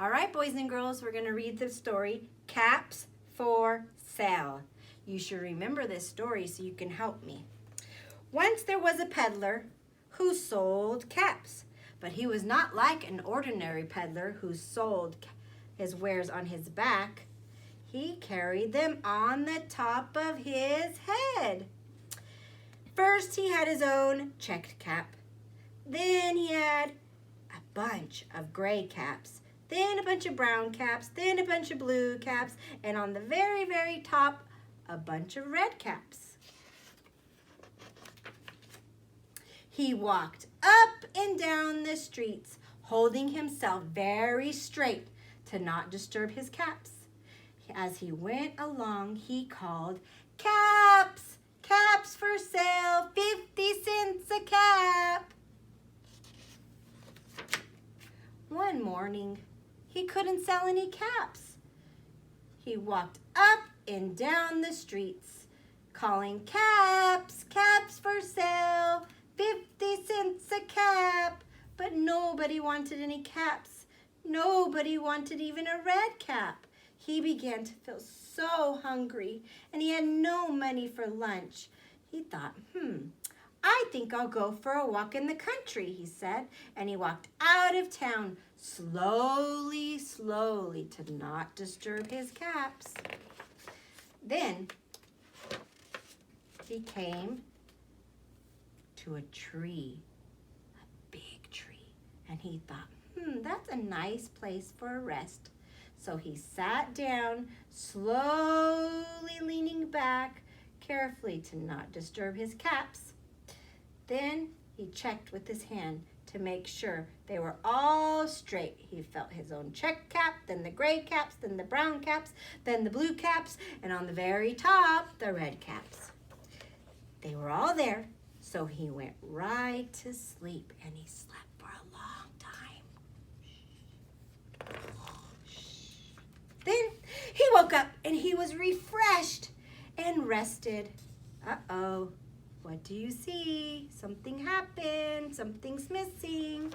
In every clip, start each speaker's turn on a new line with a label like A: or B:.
A: All right, boys and girls, we're going to read the story, Caps for Sale. You should remember this story so you can help me. Once there was a peddler who sold caps, but he was not like an ordinary peddler who sold his wares on his back. He carried them on the top of his head. First, he had his own checked cap. Then he had a bunch of gray caps. Then a bunch of brown caps. Then a bunch of blue caps. And on the very, very top, a bunch of red caps. He walked up and down the streets, holding himself very straight to not disturb his caps. As he went along, he called, "Caps! Caps for sale, 50 cents a cap." One morning, he couldn't sell any caps. He walked up and down the streets, calling, "Caps! Caps for sale, 50 cents a cap." But nobody wanted any caps. Nobody wanted even a red cap. He began to feel so hungry, and he had no money for lunch. He thought, I think I'll go for a walk in the country, he said. And he walked out of town slowly, slowly to not disturb his caps. Then he came to a tree, a big tree, and he thought, that's a nice place for a rest. So he sat down, slowly leaning back, carefully to not disturb his caps. Then he checked with his hand to make sure they were all straight. He felt his own check cap, then the gray caps, then the brown caps, then the blue caps, and on the very top, the red caps. They were all there, so he went right to sleep, and he slept for a long time. Then he woke up and he was refreshed and rested. Uh-oh, what do you see? Something happened, something's missing.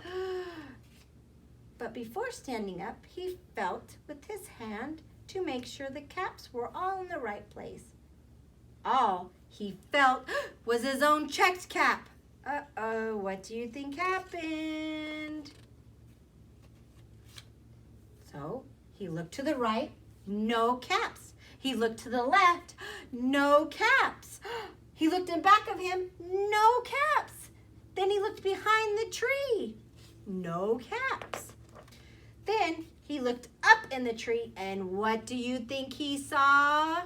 A: But before standing up, he felt with his hand to make sure the caps were all in the right place. All he felt was his own checked cap. Uh-oh, what do you think happened? So he looked to the right, no caps. He looked to the left, no caps. He looked in back of him, no caps. Then he looked behind the tree, no caps. Then he looked up in the tree, and what do you think he saw?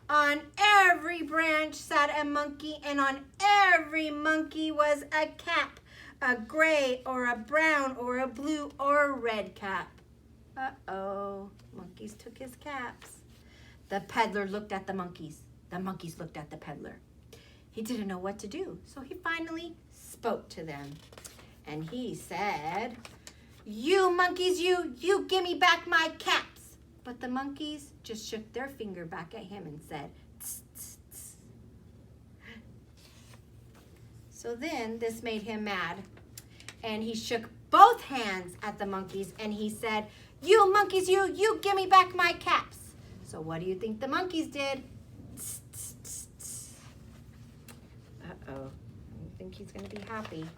A: On every branch sat a monkey, and on every monkey was a cap, a gray or a brown or a blue or a red cap. Uh-oh, monkeys took his caps. The peddler looked at the monkeys. The monkeys looked at the peddler. He didn't know what to do, so he finally spoke to them. And he said, "You monkeys, you give me back my caps." But the monkeys just shook their finger back at him and said, "Tss, tss, tss." So then this made him mad. And he shook both hands at the monkeys and he said, "You monkeys, you give me back my caps." So what do you think the monkeys did? Tss, tss, tss, tss. Uh-oh, I think he's gonna be happy.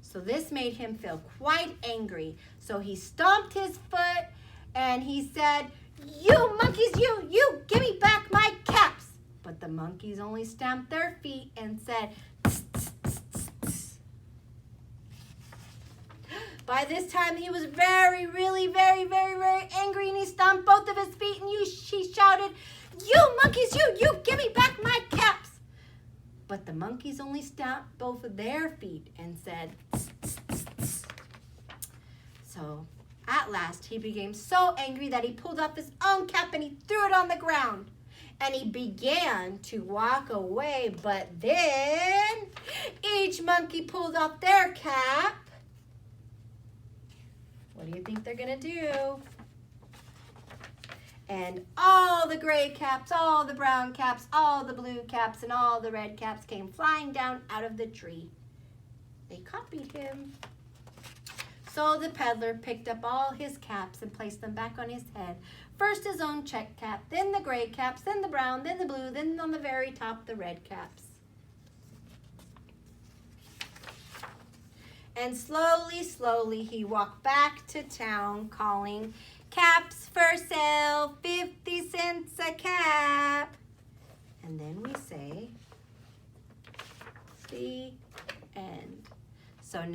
A: So this made him feel quite angry. So he stomped his foot and he said, "You monkeys, you give me back my caps." But the monkeys only stamped their feet and said, "Tss, tss, tss, tss, tss." By this time, he was really, very, very, very angry, and he stomped both of his feet, and he shouted, "You monkeys, you give me back my caps." But the monkeys only stamped both of their feet and said, "Tss, tss, tss, tss." So at last, he became so angry that he pulled off his own cap and he threw it on the ground. And he began to walk away, but then each monkey pulled off their cap. What do you think they're gonna do? And all the gray caps, all the brown caps, all the blue caps, and all the red caps came flying down out of the tree. They copied him. So the peddler picked up all his caps and placed them back on his head. First his own check cap, then the gray caps, then the brown, then the blue, then on the very top the red caps. And slowly, slowly he walked back to town calling, "Caps for sale, 50 cents a cap." And then we say, the end.